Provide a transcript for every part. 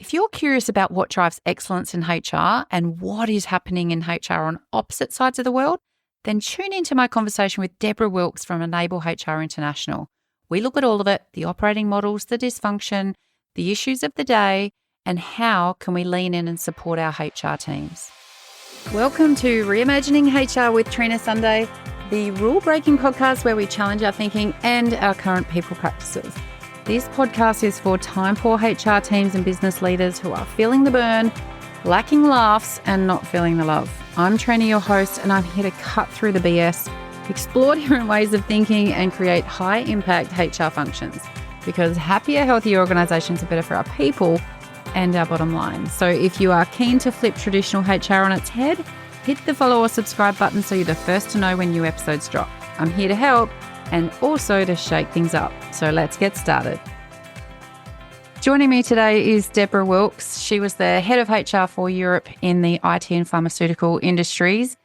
If you're curious about what drives excellence in HR and what is happening in HR on opposite sides of the world, then tune into my conversation with Deborah Wilkes from Enable HR International. We look at all of it, the operating models, the dysfunction, the issues of the day, and how can we lean in and support our HR teams. Welcome to Reimagining HR with Trina Sunday, the rule-breaking podcast where we challenge our thinking and our current people practices. This podcast is for time-poor HR teams and business leaders who are feeling the burn, lacking laughs, and not feeling the love. I'm Trina, your host, and I'm here to cut through the BS, explore different ways of thinking, and create high-impact HR functions. Because happier, healthier organisations are better for our people and our bottom line. So if you are keen to flip traditional HR on its head, hit the follow or subscribe button so you're the first to know when new episodes drop. I'm here to help and also to shake things up. So let's get started. Joining me today is Deborah Wilkes. She was the head of HR for Europe in the IT and pharmaceutical industries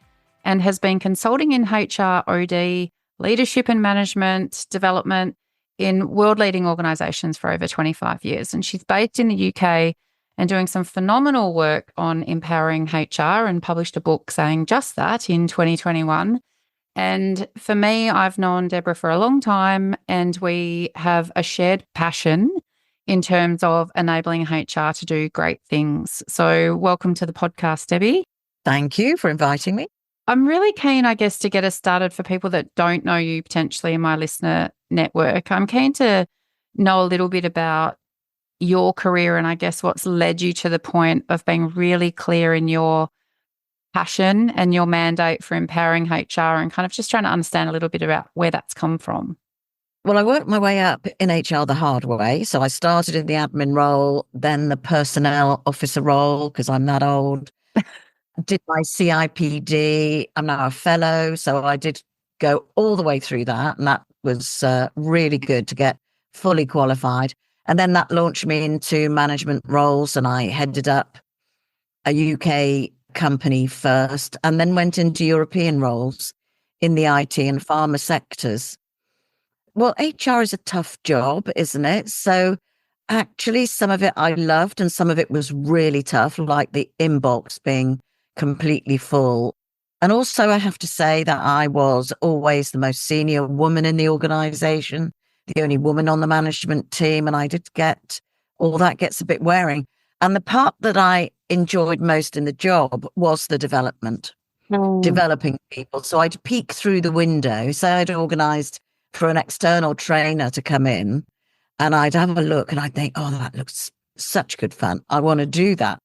and has been consulting in HR, OD, leadership and management development in world-leading organisations for over 25 years. And she's based in the UK and doing some phenomenal work on empowering HR and published a book saying just that in 2021. And for me, I've known Deborah for a long time and we have a shared passion in terms of enabling HR to do great things. So welcome to the podcast, Debbie. Thank you for inviting me. I'm really keen, I guess, to get us started for people that don't know you potentially in my listener network. I'm keen to know a little bit about your career and I guess what's led you to the point of being really clear in your passion and your mandate for empowering HR and kind of just trying to understand a little bit about where that's come from. Well, I worked my way up in HR the hard way. So I started in the admin role, then the personnel officer role, because I'm that old. Did my CIPD. I'm now a fellow. So I did go all the way through that. And that was really good to get fully qualified. And then that launched me into management roles. And I headed up a UK company first and then went into European roles in the IT and pharma sectors. Well, HR is a tough job, isn't it? So actually some of it I loved and some of it was really tough, like the inbox being completely full. And also I have to say that I was always the most senior woman in the organization, the only woman on the management team. And I did get all that gets a bit wearing. And the part that I enjoyed most in the job was the development, developing people. So I'd peek through the window. So I'd organized for an external trainer to come in and I'd have a look and I'd think, oh, that looks such good fun. I want to do that.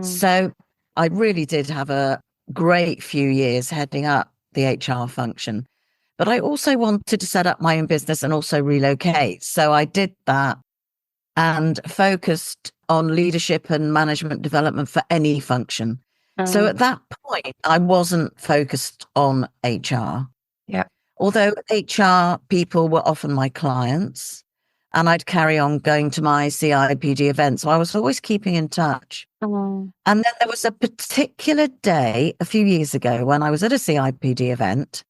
So I really did have a great few years heading up the HR function. But I also wanted to set up my own business and also relocate. So I did that and focused on leadership and management development for any function. So at that point, I wasn't focused on HR. Yeah. Although HR people were often my clients and I'd carry on going to my CIPD events. So I was always keeping in touch. And then there was a particular day a few years ago when I was at a CIPD event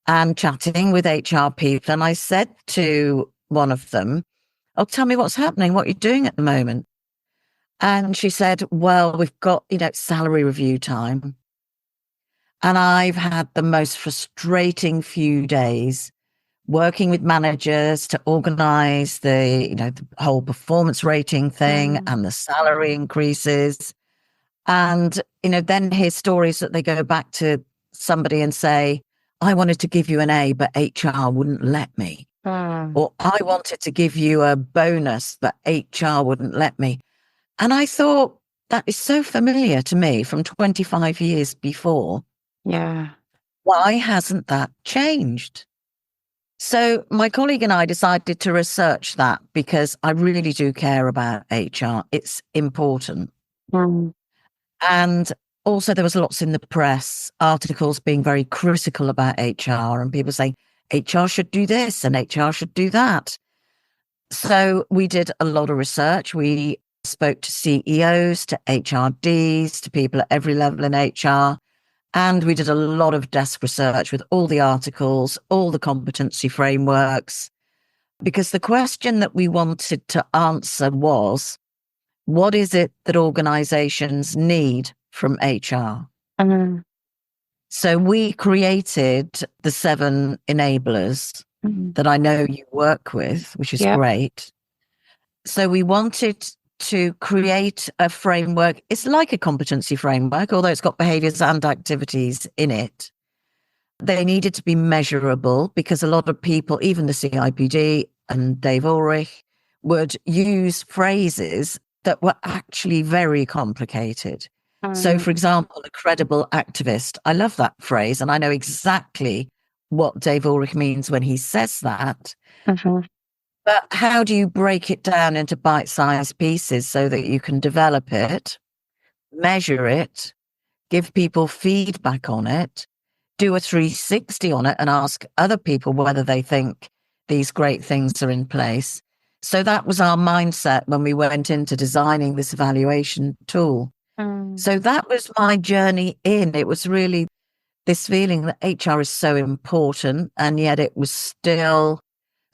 and chatting with HR people. And I said to one of them, oh, tell me what's happening, what you're doing at the moment. And she said, well, we've got, salary review time. And I've had the most frustrating few days working with managers to organize the whole performance rating thing and the salary increases. And, then hear stories that they go back to somebody and say, I wanted to give you an A, but HR wouldn't let me. Or I wanted to give you a bonus, but HR wouldn't let me. And I thought that is so familiar to me from 25 years before. Yeah. Why hasn't that changed? So my colleague and I decided to research that because I really do care about HR. It's important. And also there was lots in the press, articles being very critical about HR and people saying HR should do this and HR should do that. So we did a lot of research. We spoke to CEOs, to HRDs, to people at every level in HR. And we did a lot of desk research with all the articles, all the competency frameworks, because the question that we wanted to answer was, what is it that organizations need from HR? Mm, So we created the 7 enablers mm. that I know you work with, which is Yep. great. So we wanted to create a framework. It's like a competency framework, although it's got behaviors and activities in it. They needed to be measurable because a lot of people, even the CIPD and Dave Ulrich, would use phrases that were actually very complicated. So, Mm, for example, a credible activist. I love that phrase, and I know exactly what Dave Ulrich means when he says that. mhm, But how do you break it down into bite-sized pieces so that you can develop it, measure it, give people feedback on it, do a 360 on it, and ask other people whether they think these great things are in place? So that was our mindset when we went into designing this evaluation tool. mm, So that was my journey in. It was really this feeling that HR is so important, and yet it was still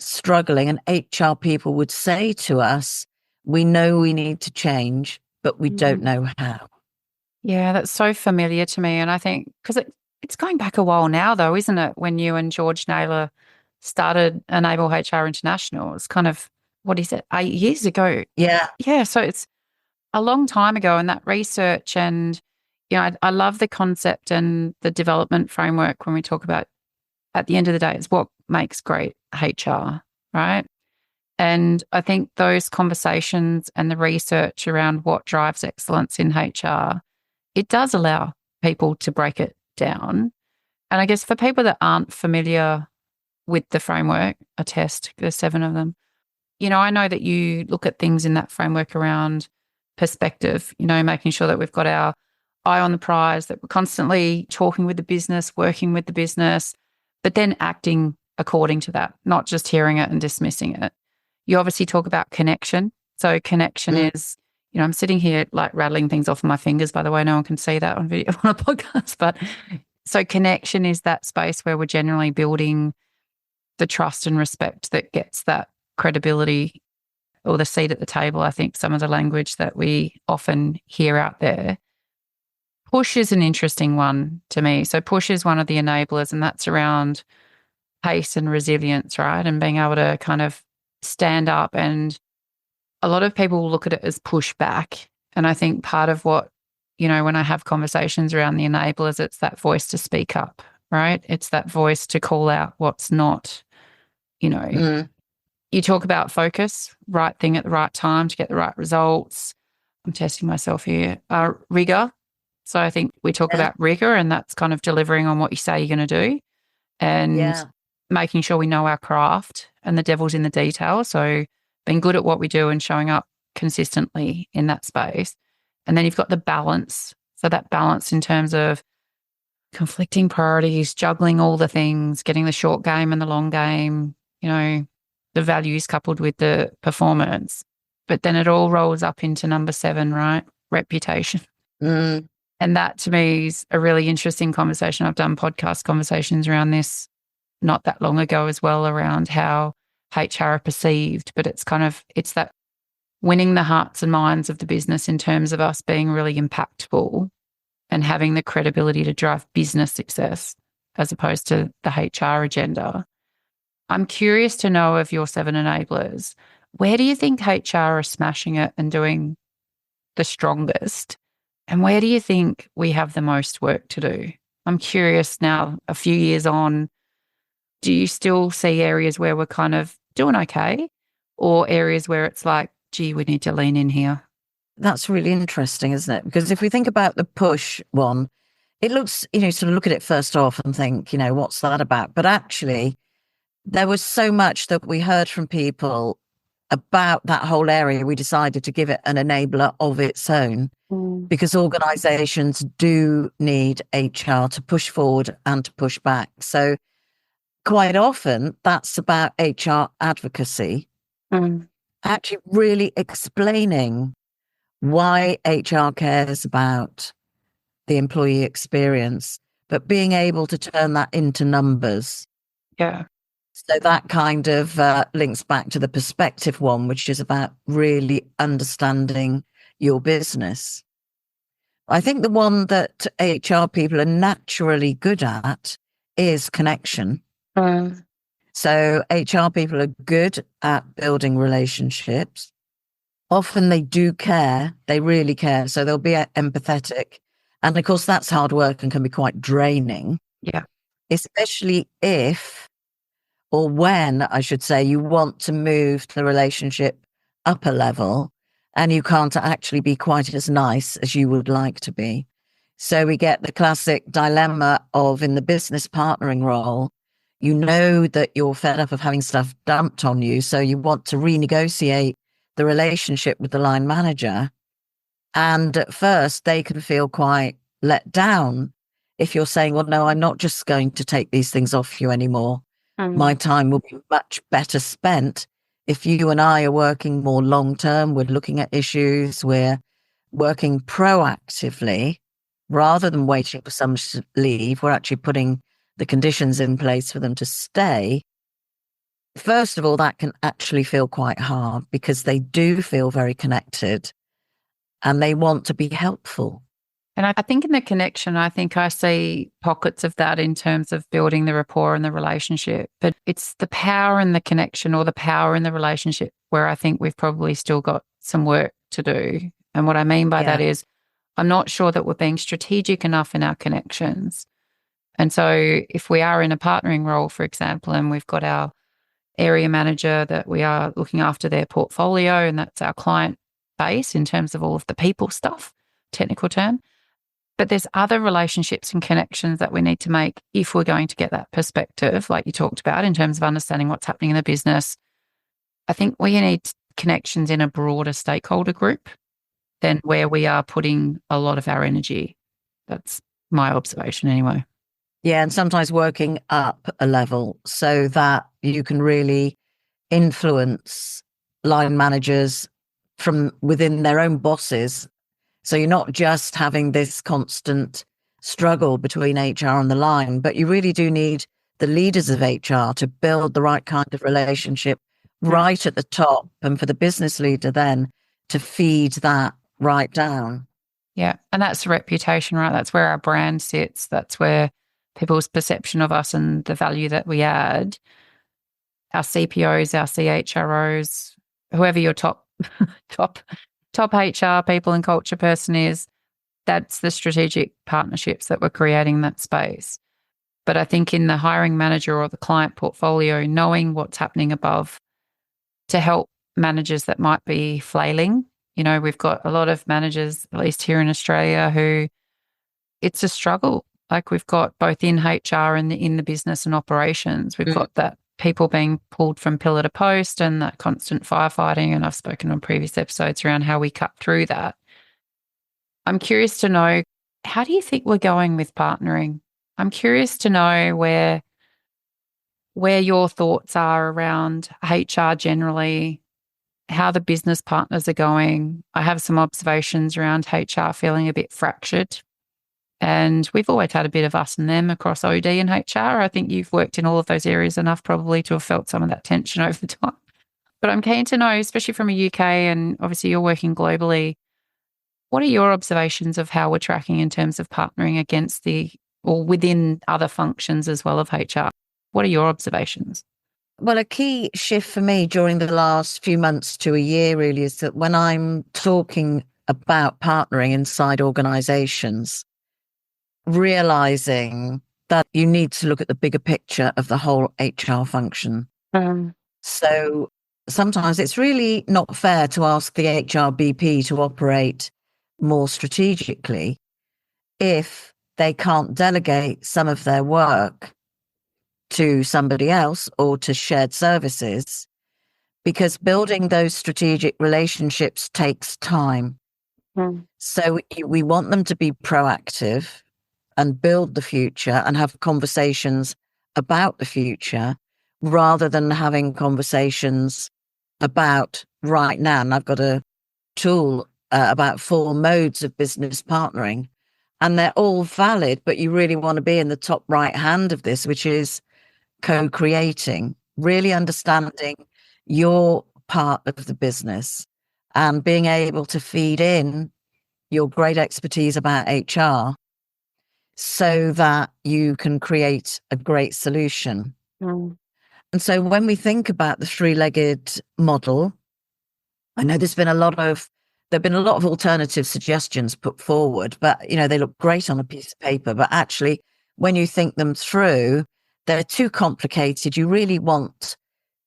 struggling. And HR people would say to us, we know we need to change, but we don't mm. know how. Yeah, that's so familiar to me. And I think because it's going back a while now, though, isn't it? When you and George Naylor started Enable HR International, it's kind of, what is it, 8 years ago? Yeah. Yeah. So it's a long time ago. And that research and, I love the concept and the development framework when we talk about at the end of the day, it's what makes great HR, right? And I think those conversations and the research around what drives excellence in HR, it does allow people to break it down. And I guess for people that aren't familiar with the framework, a test, there's 7 of them. I know that you look at things in that framework around perspective, making sure that we've got our eye on the prize, that we're constantly talking with the business, working with the business, but then acting according to that, not just hearing it and dismissing it. You obviously talk about connection. So connection Mm, is, I'm sitting here like rattling things off my fingers, by the way. No one can see that on video on a podcast. But so connection is that space where we're generally building the trust and respect that gets that credibility or the seat at the table. I think some of the language that we often hear out there. Push is an interesting one to me. So push is one of the enablers, and that's around pace and resilience, right? And being able to kind of stand up, and a lot of people look at it as pushback. And I think part of what, when I have conversations around the enablers, it's that voice to speak up, right? It's that voice to call out what's not, you know, mm, you talk about focus, right thing at the right time to get the right results. I'm testing myself here. Rigor. So I think we talk yeah. about rigor, and that's kind of delivering on what you say you're going to do and Yeah. making sure we know our craft, and the devil's in the detail. So being good at what we do and showing up consistently in that space. And then you've got the balance. So that balance in terms of conflicting priorities, juggling all the things, getting the short game and the long game, the values coupled with the performance. But then it all rolls up into number 7, right? Reputation. Mm, And that to me is a really interesting conversation. I've done podcast conversations around this not that long ago as well, around how HR are perceived, but it's that winning the hearts and minds of the business in terms of us being really impactful and having the credibility to drive business success as opposed to the HR agenda. I'm curious to know of your 7 enablers, where do you think HR are smashing it and doing the strongest? And where do you think we have the most work to do? I'm curious now, a few years on, do you still see areas where we're kind of doing okay, or areas where it's like, gee, we need to lean in here? that's really interesting, isn't it? Because if we think about the push one, it looks, sort of look at it first off and think, what's that about? But actually, there was so much that we heard from people about that whole area. We decided to give it an enabler of its own Mm. because organizations do need HR to push forward and to push back. So quite often that's about HR advocacy, Mm. actually really explaining why HR cares about the employee experience, but being able to turn that into numbers. Yeah. So that kind of links back to the perspective one, which is about really understanding your business. I think the one that HR people are naturally good at is connection. So HR people are good at building relationships. Often they do care. They really care. So they'll be empathetic. And of course, that's hard work and can be quite draining. Yeah. Especially if, or when, I should say, you want to move the relationship up a level and you can't actually be quite as nice as you would like to be. So we get the classic dilemma of, in the business partnering role, you know that you're fed up of having stuff dumped on you. So you want to renegotiate the relationship with the line manager. And at first they can feel quite let down if you're saying, well, no, I'm not just going to take these things off you anymore. My time will be much better spent if you and I are working more long term. We're looking at issues. We're working proactively rather than waiting for someone to leave. We're actually putting the conditions in place for them to stay. First of all, that can actually feel quite hard because they do feel very connected and they want to be helpful. And I think in the connection, I think I see pockets of that in terms of building the rapport and the relationship. But it's the power in the connection or the power in the relationship where I think we've probably still got some work to do. And what I mean by that is I'm not sure that we're being strategic enough in our connections. And so if we are in a partnering role, for example, and we've got our area manager that we are looking after their portfolio, and that's our client base in terms of all of the people stuff, technical term. But there's other relationships and connections that we need to make if we're going to get that perspective, like you talked about, in terms of understanding what's happening in the business. I think we need connections in a broader stakeholder group than where we are putting a lot of our energy. That's my observation anyway. Yeah, and sometimes working up a level so that you can really influence line managers from within their own bosses. So you're not just having this constant struggle between HR and the line, but you really do need the leaders of HR to build the right kind of relationship right at the top, and for the business leader then to feed that right down. Yeah. And that's the reputation, right? That's where our brand sits. That's where people's perception of us and the value that we add. Our CPOs, our CHROs, whoever your top HR people and culture person is, that's the strategic partnerships that we're creating in that space. But I think in the hiring manager or the client portfolio, knowing what's happening above to help managers that might be flailing. You know, we've got a lot of managers, at least here in Australia, who it's a struggle. Like we've got both in HR and in the business and operations, we've got that people being pulled from pillar to post and that constant firefighting. And I've spoken on previous episodes around how we cut through that. I'm curious to know, how do you think we're going with partnering? I'm curious to know where your thoughts are around HR generally, how the business partners are going. I have some observations around HR feeling a bit fractured. And we've always had a bit of us and them across OD and HR. I think you've worked in all of those areas enough probably to have felt some of that tension over time. But I'm keen to know, especially from a UK, and obviously you're working globally, what are your observations of how we're tracking in terms of partnering against or within other functions as well of HR? What are your observations? Well, a key shift for me during the last few months to a year really is that when I'm talking about partnering inside organizations, realizing that you need to look at the bigger picture of the whole HR function. So sometimes it's really not fair to ask the HR BP to operate more strategically if they can't delegate some of their work to somebody else or to shared services, because building those strategic relationships takes time. So we want them to be proactive and build the future and have conversations about the future rather than having conversations about right now. And I've got a tool about 4 modes of business partnering, and they're all valid, but you really want to be in the top right hand of this, which is co-creating, really understanding your part of the business and being able to feed in your great expertise about HR so that you can create a great solution. Mm. And so when we think about the three-legged model, I know there've been a lot of alternative suggestions put forward, but they look great on a piece of paper. But actually, when you think them through, they're too complicated. You really want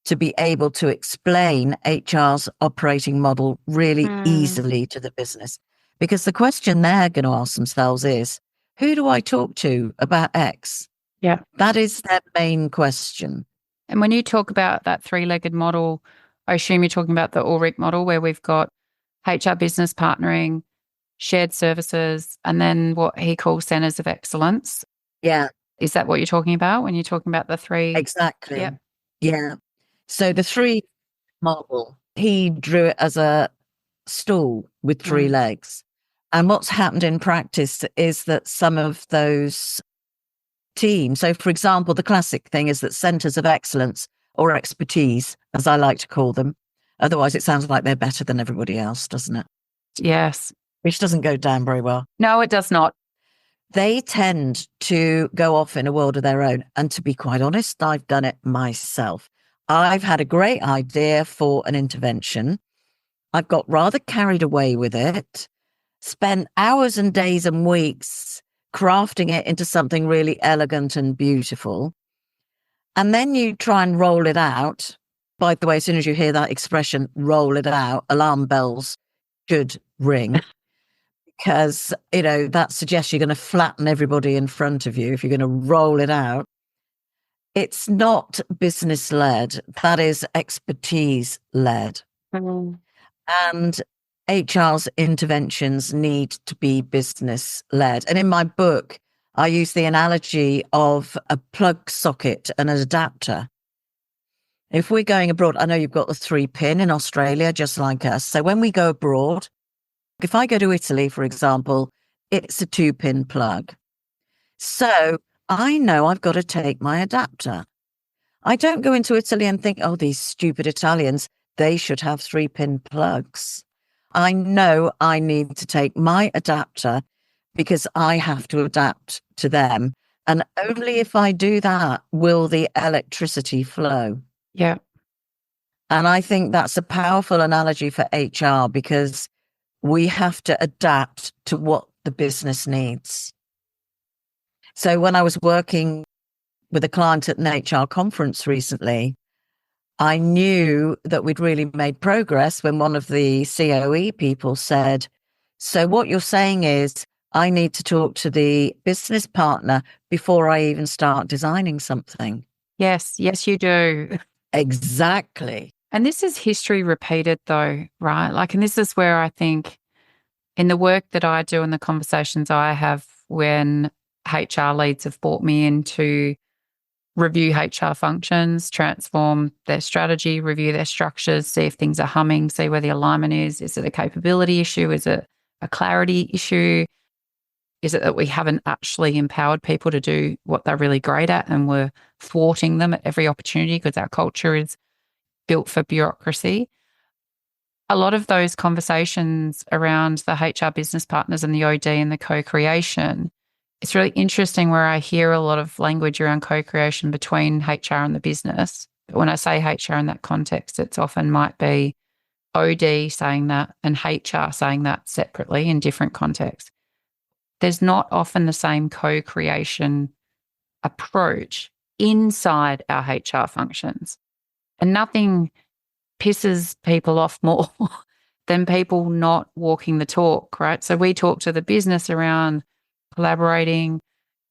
to be able to explain HR's operating model really easily to the business. Because the question they're going to ask themselves is, who do I talk to about X? Yeah. That is their main question. And when you talk about that three-legged model, I assume you're talking about the Ulrich model where we've got HR business partnering, shared services, and then what he calls centers of excellence. Yeah. Is that what you're talking about when you're talking about the three? Exactly. Yep. Yeah. So the three model, he drew it as a stool with three legs. And what's happened in practice is that some of those teams, so for example, the classic thing is that centers of excellence or expertise, as I like to call them, otherwise it sounds like they're better than everybody else, doesn't it? Yes. Which doesn't go down very well. No, it does not. They tend to go off in a world of their own. And to be quite honest, I've done it myself. I've had a great idea for an intervention. I've got rather carried away with it, spent hours and days and weeks crafting it into something really elegant and beautiful. And then you try and roll it out. By the way, as soon as you hear that expression, roll it out, alarm bells should ring. Because, that suggests you're going to flatten everybody in front of you if you're going to roll it out. It's not business led. That is expertise led. And HR's interventions need to be business led. And in my book, I use the analogy of a plug socket and an adapter. If we're going abroad, I know you've got the 3-pin in Australia, just like us. So when we go abroad, if I go to Italy, for example, it's a 2-pin plug. So I know I've got to take my adapter. I don't go into Italy and think, oh, these stupid Italians, they should have 3-pin plugs. I know I need to take my adapter because I have to adapt to them. And only if I do that will the electricity flow. Yeah. And I think that's a powerful analogy for HR because we have to adapt to what the business needs. So when I was working with a client at an HR conference recently, I knew that we'd really made progress when one of the COE people said, so what you're saying is I need to talk to the business partner before I even start designing something. Yes, you do. Exactly. And this is history repeated though, right? And this is where I think in the work that I do and the conversations I have when HR leads have brought me in to review HR functions, transform their strategy, review their structures, see if things are humming, see where the alignment is. Is it a capability issue? Is it a clarity issue? Is it that we haven't actually empowered people to do what they're really great at and we're thwarting them at every opportunity because our culture is built for bureaucracy? A lot of those conversations around the HR business partners and the OD and the co-creation, it's really interesting where I hear a lot of language around co-creation between HR and the business. But when I say HR in that context, it's often might be OD saying that and HR saying that separately in different contexts. There's not often the same co-creation approach inside our HR functions. And nothing pisses people off more than people not walking the talk, right? So we talk to the business around collaborating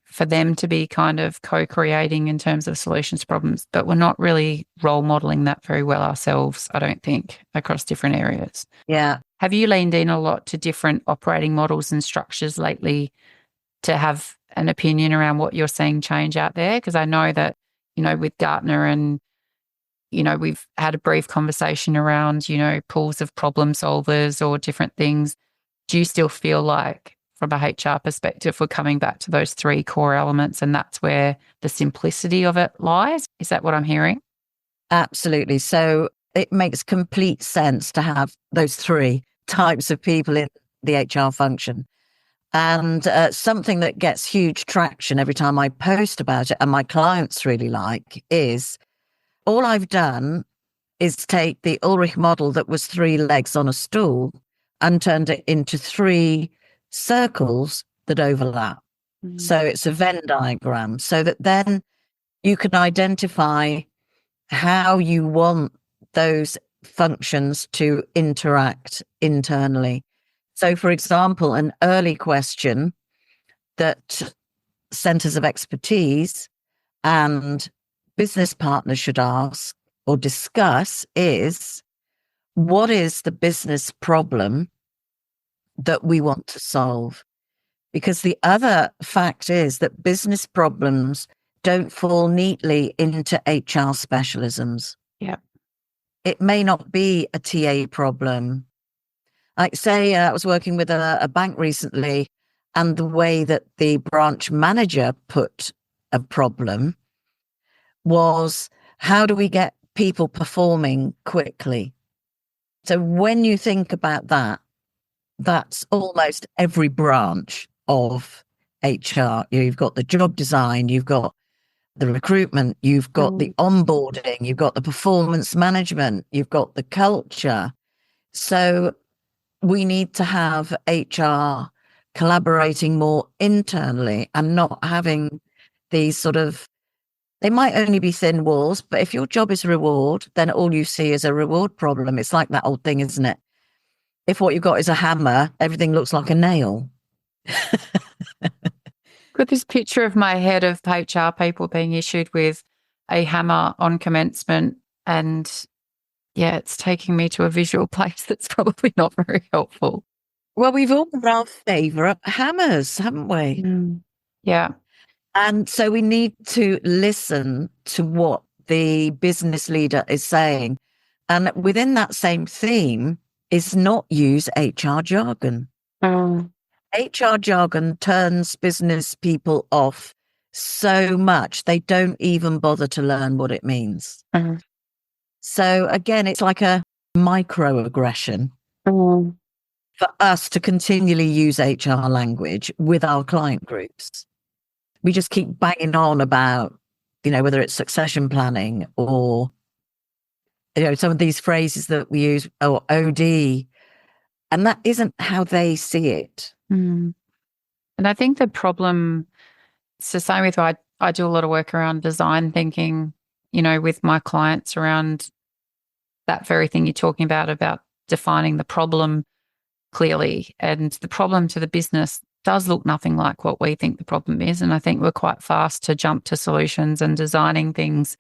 for them to be kind of co-creating in terms of solutions to problems, but we're not really role modeling that very well ourselves, I don't think, across different areas. Yeah. Have you leaned in a lot to different operating models and structures lately to have an opinion around what you're seeing change out there? Because I know that, with Gartner and we've had a brief conversation around, pools of problem solvers or different things. Do you still feel like from a HR perspective, we're coming back to those 3 core elements and that's where the simplicity of it lies? Is that what I'm hearing? Absolutely. So it makes complete sense to have those three types of people in the HR function. And something that gets huge traction every time I post about it, and my clients really like, is all I've done is take the Ulrich model that was 3 legs on a stool and turned it into 3 circles that overlap. So it's a Venn diagram, so that then you can identify how you want those functions to interact internally. So, for example, an early question that centers of expertise and business partners should ask or discuss is, what is the business problem that we want to solve? Because the other fact is that business problems don't fall neatly into HR specialisms. Yeah. It may not be a TA problem. Like, say, I was working with a bank recently, and the way that the branch manager put a problem was, how do we get people performing quickly? So when you think about that, that's almost every branch of HR. You've got the job design, you've got the recruitment, you've got the onboarding, you've got the performance management, you've got the culture. So we need to have HR collaborating more internally and not having these sort of, they might only be thin walls, but if your job is reward, then all you see is a reward problem. It's like that old thing, isn't it? If what you've got is a hammer, everything looks like a nail. Got this picture of my head of HR people being issued with a hammer on commencement, and yeah, it's taking me to a visual place that's probably not very helpful. Well, we've all got our favourite hammers, haven't we? Yeah. And so we need to listen to what the business leader is saying. And within that same theme is not use HR jargon. HR jargon turns business people off so much, they don't even bother to learn what it means. So again, it's like a microaggression for us to continually use HR language with our client groups. We just keep banging on about, whether it's succession planning or, some of these phrases that we use, or OD, and that isn't how they see it. And I think the problem, it's the same with, I do a lot of work around design thinking, with my clients around that very thing you're talking about defining the problem clearly. And the problem to the business does look nothing like what we think the problem is. And I think we're quite fast to jump to solutions and designing things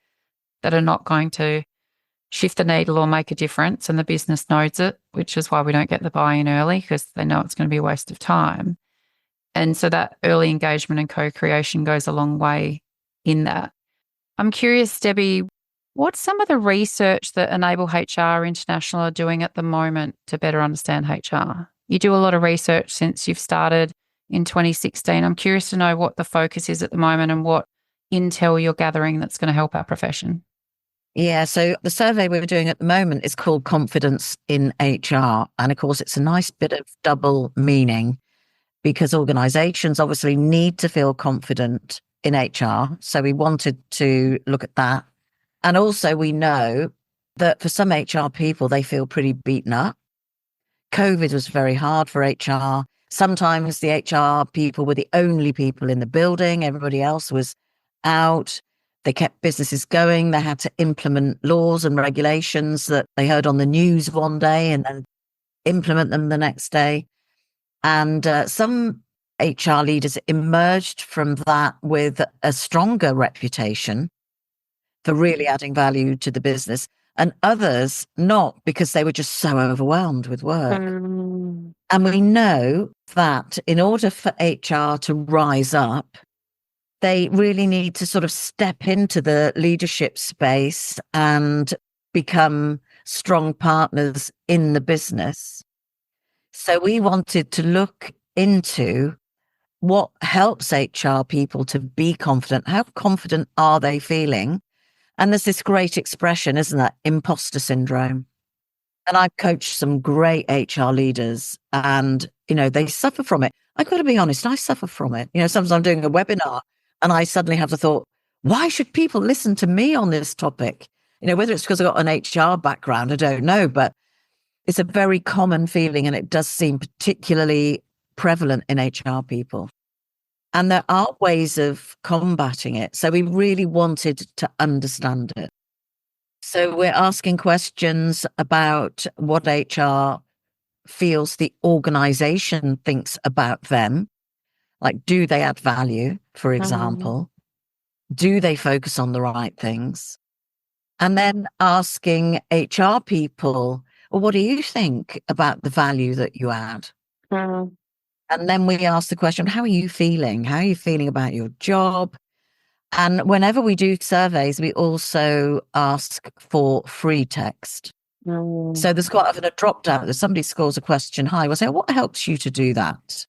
that are not going to shift the needle or make a difference. And the business knows it, which is why we don't get the buy-in early, because they know it's going to be a waste of time. And so that early engagement and co-creation goes a long way in that. I'm curious, Debbie, what's some of the research that Enable HR International are doing at the moment to better understand HR? You do a lot of research since you've started in 2016. I'm curious to know what the focus is at the moment and what intel you're gathering that's going to help our profession. Yeah, so the survey we're doing at the moment is called Confidence in HR. And of course, it's a nice bit of double meaning, because organizations obviously need to feel confident in HR. So we wanted to look at that. And also we know that for some HR people, they feel pretty beaten up. COVID was very hard for HR. Sometimes the HR people were the only people in the building. Everybody else was out. They kept businesses going. They had to implement laws and regulations that they heard on the news one day and then implement them the next day. And some HR leaders emerged from that with a stronger reputation for really adding value to the business, and others not, because they were just so overwhelmed with work. And we know that in order for HR to rise up, they really need to sort of step into the leadership space and become strong partners in the business. So we wanted to look into what helps HR people to be confident. How confident are they feeling? And there's this great expression, isn't that? Imposter syndrome. And I've coached some great HR leaders and, they suffer from it. I've got to be honest, I suffer from it. Sometimes I'm doing a webinar and I suddenly have the thought, why should people listen to me on this topic? Whether it's because I've got an HR background, I don't know, but it's a very common feeling and it does seem particularly prevalent in HR people. And there are ways of combating it. So we really wanted to understand it. So we're asking questions about what HR feels the organization thinks about them. Like, do they add value, for example? Do they focus on the right things? And then asking HR people, well, what do you think about the value that you add? And then we ask the question, how are you feeling? How are you feeling about your job? And whenever we do surveys, we also ask for free text. So there's quite often a drop down. If somebody scores a question high, we'll say, what helps you to do that?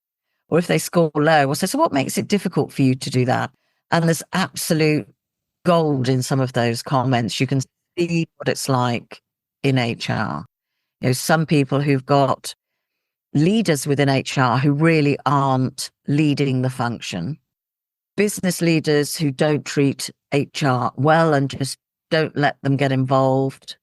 Or if they score low, we'll say, so what makes it difficult for you to do that? And there's absolute gold in some of those comments. You can see what it's like in HR. Some people who've got leaders within HR who really aren't leading the function, business leaders who don't treat HR well and just don't let them get involved.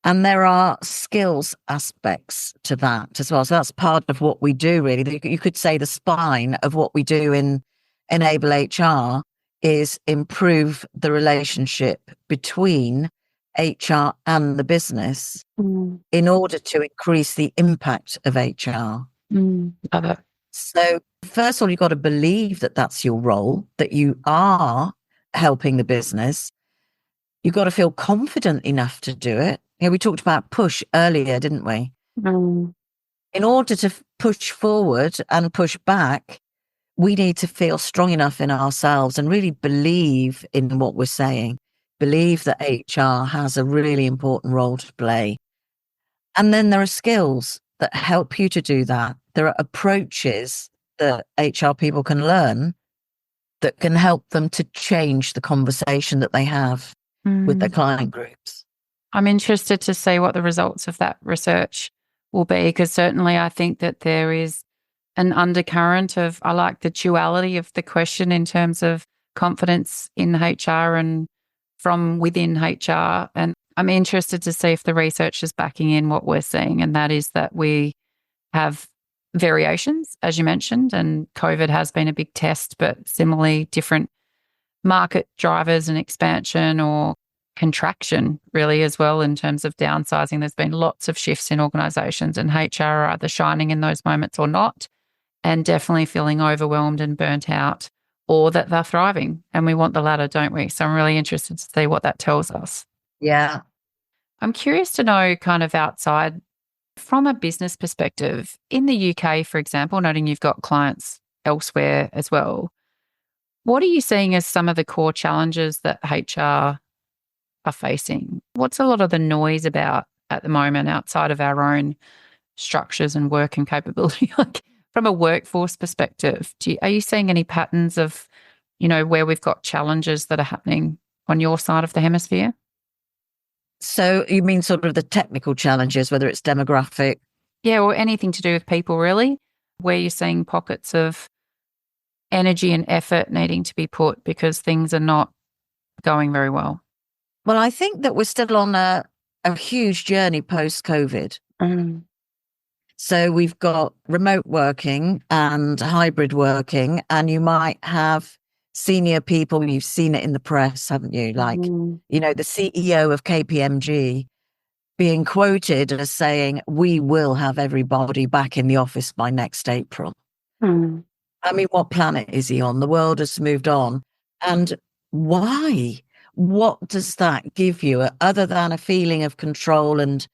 And there are skills aspects to that as well. So that's part of what we do, really. You could say the spine of what we do in Enable HR is improve the relationship between HR and the business in order to increase the impact of HR. Love it. So first of all, you've got to believe that that's your role, that you are helping the business. You've got to feel confident enough to do it. We talked about push earlier, didn't we? In order to push forward and push back, we need to feel strong enough in ourselves and really believe in what we're saying, believe that HR has a really important role to play. And then there are skills that help you to do that. There are approaches that HR people can learn that can help them to change the conversation that they have with their client groups. I'm interested to see what the results of that research will be, because certainly I think that there is an undercurrent of, I like the duality of the question in terms of confidence in HR and from within HR. And I'm interested to see if the research is backing in what we're seeing, and that is that we have variations, as you mentioned, and COVID has been a big test, but similarly different market drivers and expansion or contraction really as well in terms of downsizing. There's been lots of shifts in organisations, and HR are either shining in those moments or not, and definitely feeling overwhelmed and burnt out, or that they're thriving. And we want the latter, don't we? So I'm really interested to see what that tells us. Yeah. I'm curious to know, kind of outside from a business perspective, in the UK, for example, noting you've got clients elsewhere as well, what are you seeing as some of the core challenges that HR are facing? What's a lot of the noise about at the moment outside of our own structures and work and capability? Like from a workforce perspective, are you seeing any patterns of, where we've got challenges that are happening on your side of the hemisphere? So you mean sort of the technical challenges, whether it's demographic? Yeah, or anything to do with people really, where you're seeing pockets of energy and effort needing to be put because things are not going very well. Well, I think that we're still on a huge journey post-COVID. So we've got remote working and hybrid working, and you might have senior people, you've seen it in the press, haven't you? Like, the CEO of KPMG being quoted as saying, we will have everybody back in the office by next April. I mean, what planet is he on? The world has moved on. And why? What does that give you other than a feeling of control and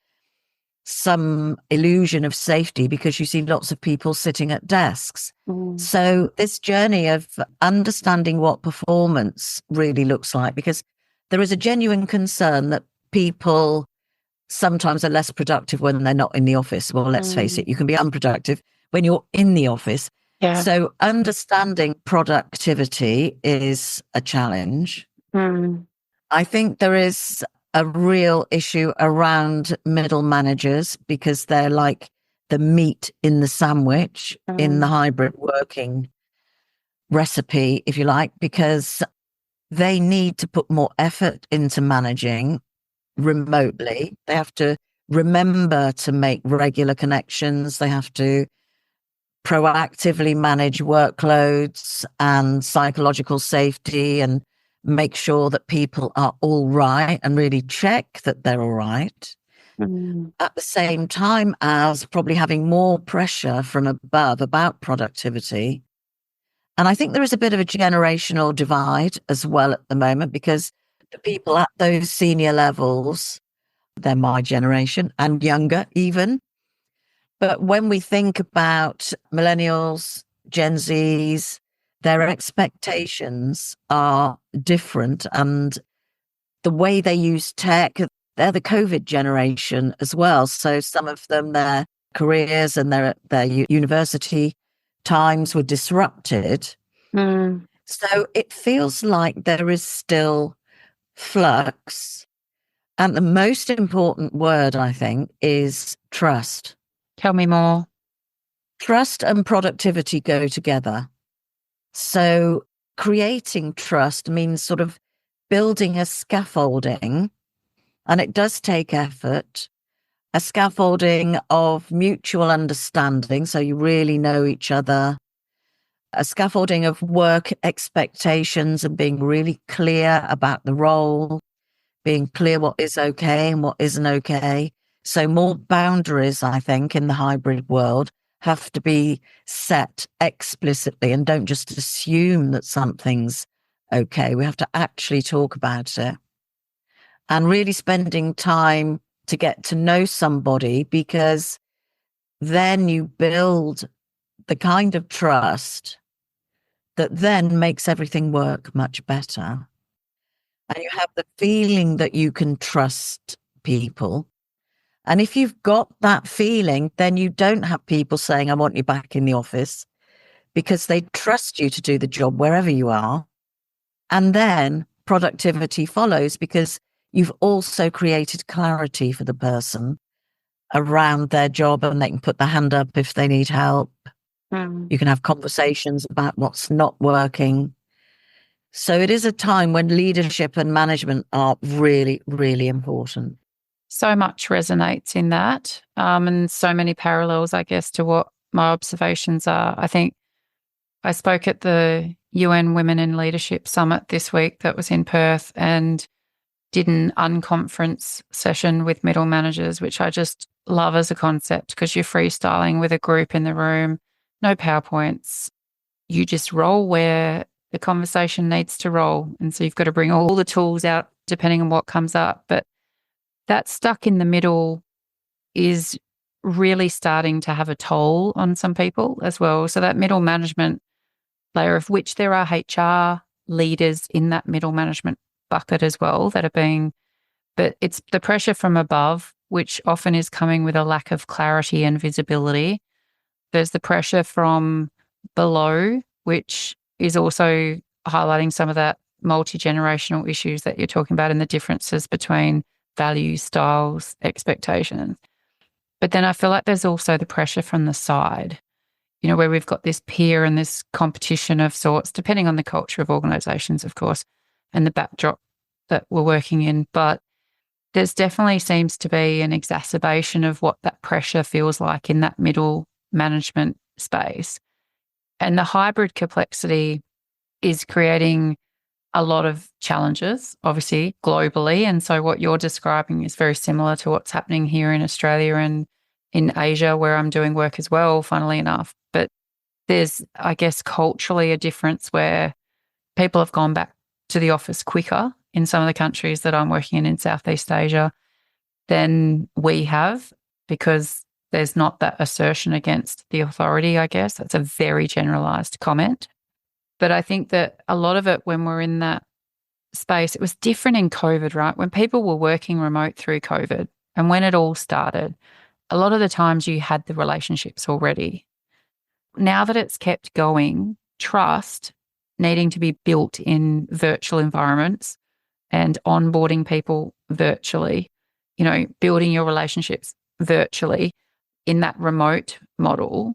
some illusion of safety because you see lots of people sitting at desks? So this journey of understanding what performance really looks like, because there is a genuine concern that people sometimes are less productive when they're not in the office. Well, let's face it, you can be unproductive when you're in the office. Yeah. So understanding productivity is a challenge. I think there is a real issue around middle managers because they're like the meat in the sandwich in the Mm. hybrid working recipe, if you like, because they need to put more effort into managing remotely. They have to remember to make regular connections. They have to proactively manage workloads and psychological safety and make sure that people are all right and really check that they're all right. Mm. At the same time as probably having more pressure from above about productivity. And I think there is a bit of a generational divide as well at the moment because the people at those senior levels, they're my generation and younger even. But when we think about millennials, Gen Zs, their expectations are different. And the way they use tech, they're the COVID generation as well. So some of them, their careers and their university times were disrupted. Mm. So it feels like there is still flux. And the most important word, I think, is trust. Tell me more. Trust and productivity go together. So creating trust means sort of building a scaffolding, and it does take effort, a scaffolding of mutual understanding. So you really know each other, a scaffolding of work expectations and being really clear about the role, being clear what is okay and what isn't okay. So more boundaries, I think, in the hybrid world have to be set explicitly and don't just assume that something's okay. We have to actually talk about it and really spending time to get to know somebody because then you build the kind of trust that then makes everything work much better. And you have the feeling that you can trust people. And if you've got that feeling, then you don't have people saying, I want you back in the office because they trust you to do the job wherever you are. And then productivity follows because you've also created clarity for the person around their job and they can put their hand up if they need help. Mm. You can have conversations about what's not working. So it is a time when leadership and management are really, really important. So much resonates in that, and so many parallels, I guess, to what my observations are. I think I spoke at the UN Women in Leadership Summit this week that was in Perth and did an unconference session with middle managers, which I just love as a concept because you're freestyling with a group in the room, no PowerPoints. You just roll where the conversation needs to roll. And so you've got to bring all the tools out depending on what comes up. But that stuck in the middle is really starting to have a toll on some people as well. So that middle management layer, of which there are HR leaders in that middle management bucket as well that are being, but it's the pressure from above, which often is coming with a lack of clarity and visibility. There's the pressure from below, which is also highlighting some of that multi-generational issues that you're talking about and the differences between values, styles, expectations. But then I feel like there's also the pressure from the side, where we've got this peer and this competition of sorts, depending on the culture of organizations, of course, and the backdrop that we're working in. But there's definitely seems to be an exacerbation of what that pressure feels like in that middle management space. And the hybrid complexity is creating a lot of challenges, obviously, globally. And so what you're describing is very similar to what's happening here in Australia and in Asia, where I'm doing work as well, funnily enough. But there's, I guess, culturally a difference where people have gone back to the office quicker in some of the countries that I'm working in Southeast Asia than we have, because there's not that assertion against the authority, I guess. That's a very generalized comment. But I think that a lot of it, when we're in that space, it was different in COVID, right? When people were working remote through COVID and when it all started, a lot of the times you had the relationships already. Now that it's kept going, trust needing to be built in virtual environments and onboarding people virtually, building your relationships virtually in that remote model,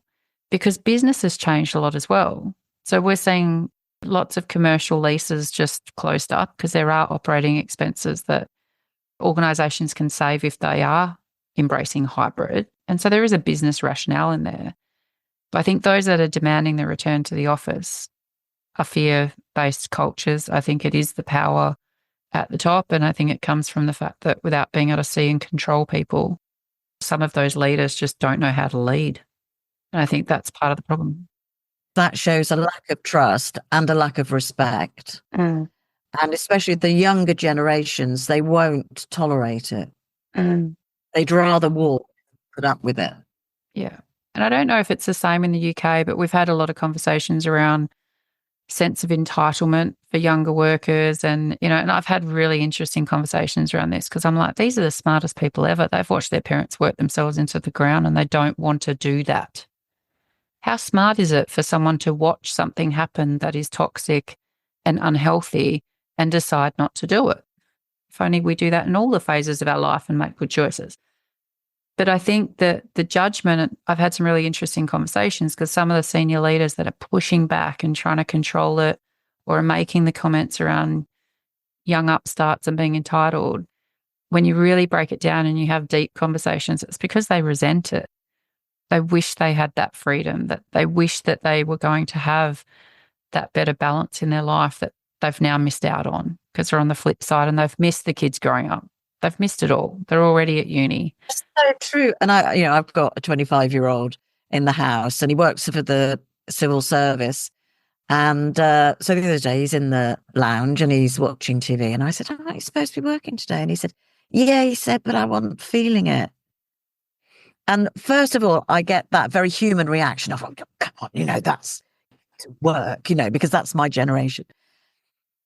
because business has changed a lot as well. So we're seeing lots of commercial leases just closed up because there are operating expenses that organisations can save if they are embracing hybrid. And so there is a business rationale in there. But I think those that are demanding the return to the office are fear-based cultures. I think it is the power at the top. And I think it comes from the fact that without being able to see and control people, some of those leaders just don't know how to lead. And I think that's part of the problem. That shows a lack of trust and a lack of respect. And especially the younger generations, they won't tolerate it. They'd rather walk than put up with it. Yeah. And I don't know if it's the same in the UK, but we've had a lot of conversations around sense of entitlement for younger workers. And, and I've had really interesting conversations around this because I'm like, these are the smartest people ever. They've watched their parents work themselves into the ground and they don't want to do that. How smart is it for someone to watch something happen that is toxic and unhealthy and decide not to do it? If only we do that in all the phases of our life and make good choices. But I think that the judgment, I've had some really interesting conversations because some of the senior leaders that are pushing back and trying to control it or are making the comments around young upstarts and being entitled, when you really break it down and you have deep conversations, it's because they resent it. They wish they had that freedom, that they wish that they were going to have that better balance in their life that they've now missed out on because they're on the flip side and they've missed the kids growing up. They've missed it all. They're already at uni. That's so true. And I've got a 25-year-old in the house and he works for the civil service. And so the other day he's in the lounge and he's watching TV. And I said, "Oh, you're supposed to be working today." And he said, "Yeah," he said, "but I wasn't feeling it." And first of all, I get that very human reaction of, "Oh, come on, that's work, because that's my generation."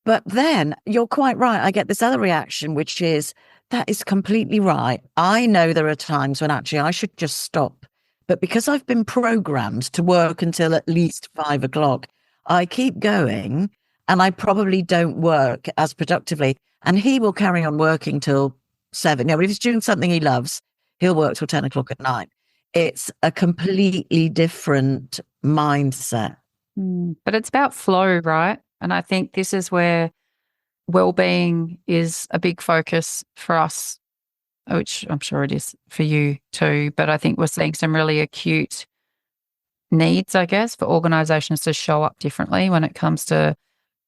But then you're quite right. I get this other reaction, which is, that is completely right. I know there are times when actually I should just stop. But because I've been programmed to work until at least 5 o'clock, I keep going and I probably don't work as productively. And he will carry on working till 7. But if he's doing something he loves, he'll work till 10 o'clock at night. It's a completely different mindset. But it's about flow, right? And I think this is where well-being is a big focus for us, which I'm sure it is for you too. But I think we're seeing some really acute needs, I guess, for organisations to show up differently when it comes to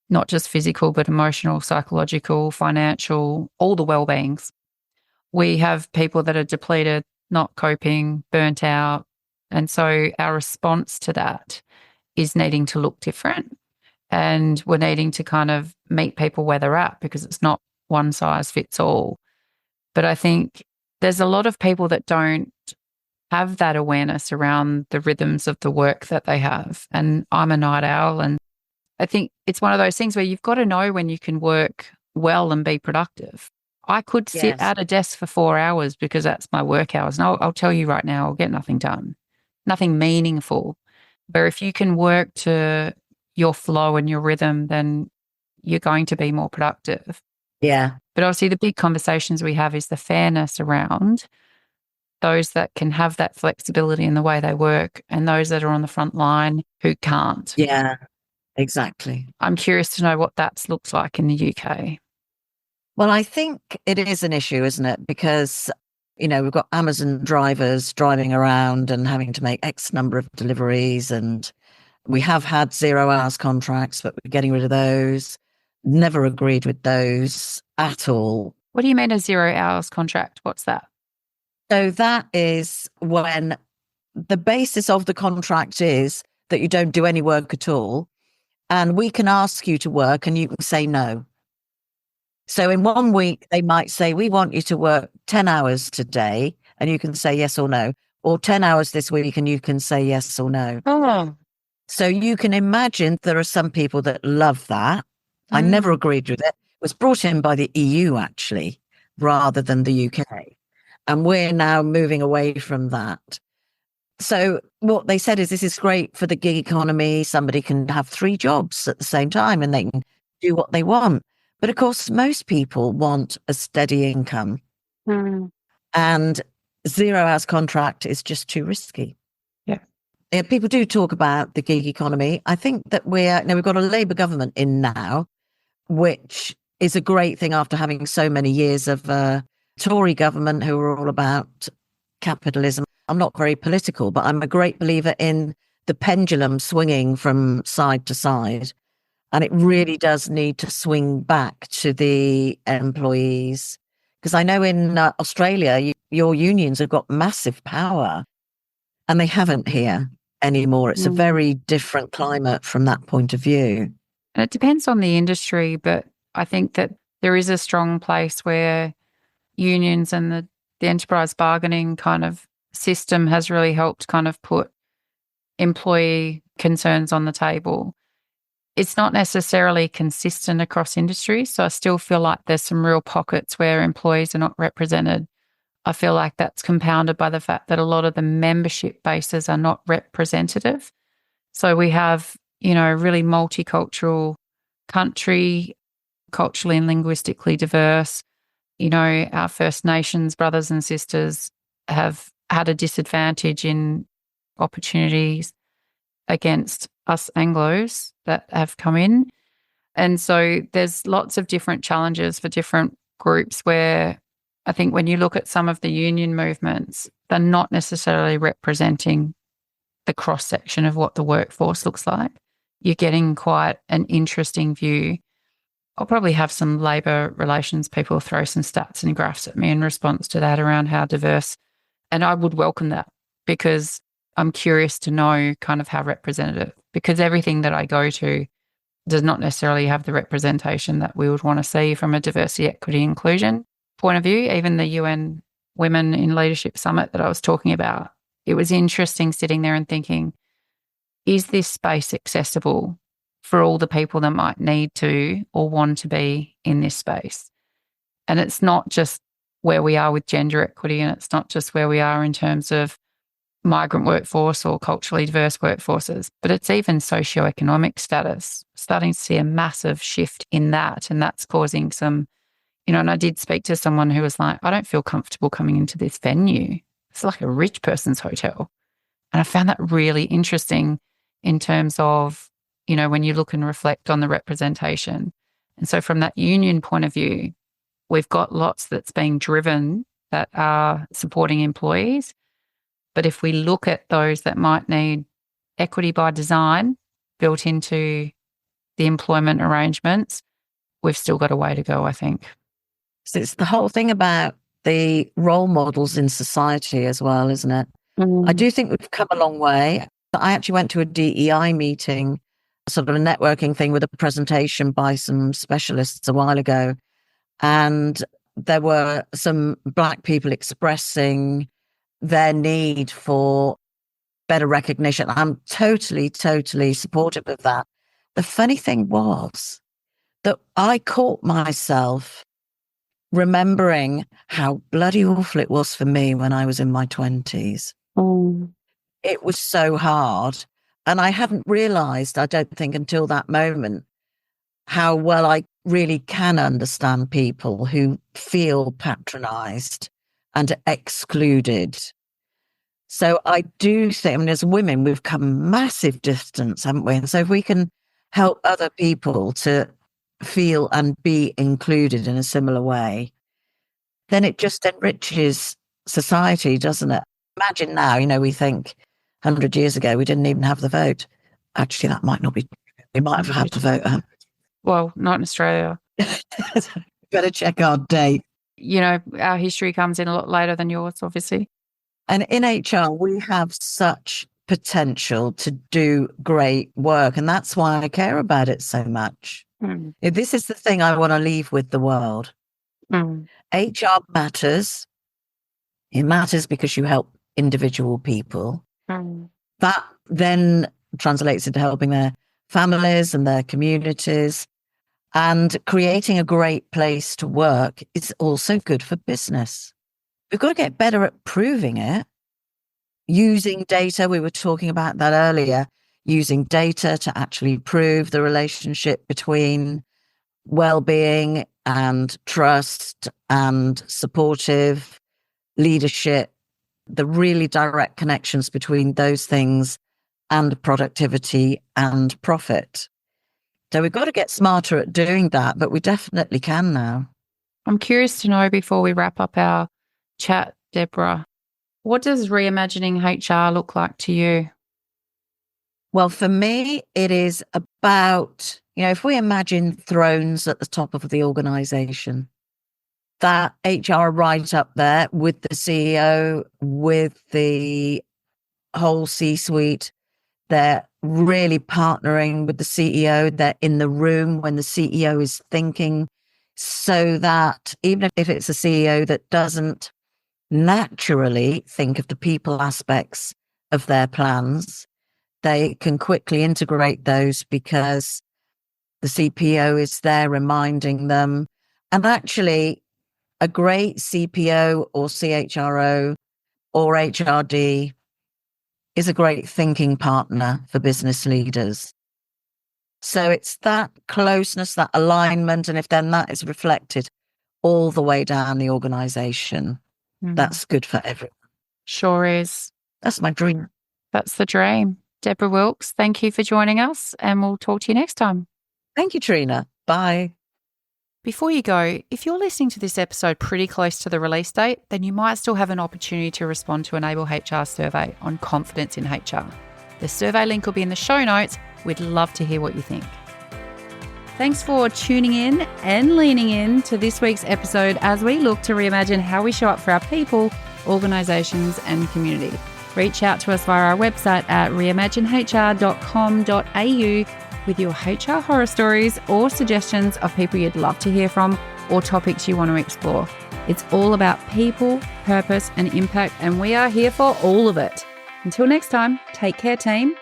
not just physical, but emotional, psychological, financial, all the well-beings. We have people that are depleted, not coping, burnt out. And so our response to that is needing to look different. And we're needing to kind of meet people where they're at because it's not one size fits all. But I think there's a lot of people that don't have that awareness around the rhythms of the work that they have. And I'm a night owl. And I think it's one of those things where you've got to know when you can work well and be productive. I could sit at a desk for 4 hours because that's my work hours. And I'll tell you right now, I'll get nothing done, nothing meaningful. But if you can work to your flow and your rhythm, then you're going to be more productive. Yeah. But obviously the big conversations we have is the fairness around those that can have that flexibility in the way they work and those that are on the front line who can't. Yeah, exactly. I'm curious to know what that looks like in the UK. Well, I think it is an issue, isn't it? Because, we've got Amazon drivers driving around and having to make X number of deliveries. And we have had 0 hours contracts, but we're getting rid of those. Never agreed with those at all. What do you mean a 0 hours contract? What's that? So that is when the basis of the contract is that you don't do any work at all. And we can ask you to work and you can say no. So in 1 week, they might say, "We want you to work 10 hours today," and you can say yes or no, or 10 hours this week and you can say yes or no. Oh. So you can imagine there are some people that love that. I never agreed with it. It was brought in by the EU, actually, rather than the UK. And we're now moving away from that. So what they said is, this is great for the gig economy. Somebody can have 3 jobs at the same time and they can do what they want. But of course, most people want a steady income, Mm. and 0 hours contract is just too risky. Yeah. Yeah, people do talk about the gig economy. I think that we've got a Labour government in now, which is a great thing after having so many years of Tory government who are all about capitalism. I'm not very political, but I'm a great believer in the pendulum swinging from side to side. And it really does need to swing back to the employees. Because I know in Australia, your unions have got massive power, and they haven't here anymore. It's a Mm. very different climate from that point of view. And it depends on the industry, but I think that there is a strong place where unions and the enterprise bargaining kind of system has really helped kind of put employee concerns on the table. It's not necessarily consistent across industries. So I still feel like there's some real pockets where employees are not represented. I feel like that's compounded by the fact that a lot of the membership bases are not representative. So we have, a really multicultural country, culturally and linguistically diverse. Our First Nations brothers and sisters have had a disadvantage in opportunities against us Anglos that have come in. And so there's lots of different challenges for different groups where I think when you look at some of the union movements, they're not necessarily representing the cross section of what the workforce looks like. You're getting quite an interesting view. I'll probably have some labour relations people throw some stats and graphs at me in response to that around how diverse. And I would welcome that because I'm curious to know kind of how representative, because everything that I go to does not necessarily have the representation that we would want to see from a diversity, equity, inclusion point of view. Even the UN Women in Leadership Summit that I was talking about, it was interesting sitting there and thinking, is this space accessible for all the people that might need to or want to be in this space? And it's not just where we are with gender equity, and it's not just where we are in terms of migrant workforce or culturally diverse workforces, but it's even socioeconomic status. Starting to see a massive shift in that. And that's causing some, and I did speak to someone who was like, I don't feel comfortable coming into this venue. It's like a rich person's hotel. And I found that really interesting in terms of, when you look and reflect on the representation. And so from that union point of view, we've got lots that's being driven that are supporting employees. But if we look at those that might need equity by design built into the employment arrangements, we've still got a way to go, I think. So it's the whole thing about the role models in society as well, isn't it? I do think we've come a long way. I actually went to a DEI meeting, sort of a networking thing with a presentation by some specialists a while ago. And there were some Black people expressing their need for better recognition. I'm totally, totally supportive of that. The funny thing was that I caught myself remembering how bloody awful it was for me when I was in my 20s. It was so hard. And I hadn't realized, I don't think until that moment, how well I really can understand people who feel patronized and excluded. So I do think, as women, we've come massive distance, haven't we? And so if we can help other people to feel and be included in a similar way, then it just enriches society, doesn't it? Imagine now, we think 100 years ago, we didn't even have the vote. Actually, that might not be true. We might have had the vote. Well, not in Australia. Better check our date. Our history comes in a lot later than yours, obviously. And in HR, we have such potential to do great work. And that's why I care about it so much. This is the thing I want to leave with the world. HR matters. It matters because you help individual people. That then translates into helping their families and their communities. And creating a great place to work is also good for business. We've got to get better at proving it. Using data, we were talking about that earlier, using data to actually prove the relationship between well-being and trust and supportive leadership, the really direct connections between those things and productivity and profit. So we've got to get smarter at doing that, but we definitely can now. I'm curious to know, before we wrap up our chat, Deborah, what does reimagining HR look like to you? Well, for me, it is about, if we imagine thrones at the top of the organization, that HR right up there with the CEO, with the whole C-suite, they're really partnering with the CEO. They're in the room when the CEO is thinking, so that even if it's a CEO that doesn't naturally think of the people aspects of their plans, they can quickly integrate those because the CPO is there reminding them. And actually, a great CPO or CHRO or HRD is a great thinking partner for business leaders. So it's that closeness, that alignment. And if then that is reflected all the way down the organization, that's good for everyone. Sure is. That's my dream. That's the dream. Deborah Wilkes, thank you for joining us, and we'll talk to you next time. Thank you, Trina. Bye. Before you go, if you're listening to this episode pretty close to the release date, then you might still have an opportunity to respond to Enable HR survey on confidence in HR. The survey link will be in the show notes. We'd love to hear what you think. Thanks for tuning in and leaning in to this week's episode as we look to reimagine how we show up for our people, organisations and community. Reach out to us via our website at reimaginehr.com.au with your HR horror stories or suggestions of people you'd love to hear from or topics you want to explore. It's all about people, purpose and impact, and we are here for all of it. Until next time, take care, team.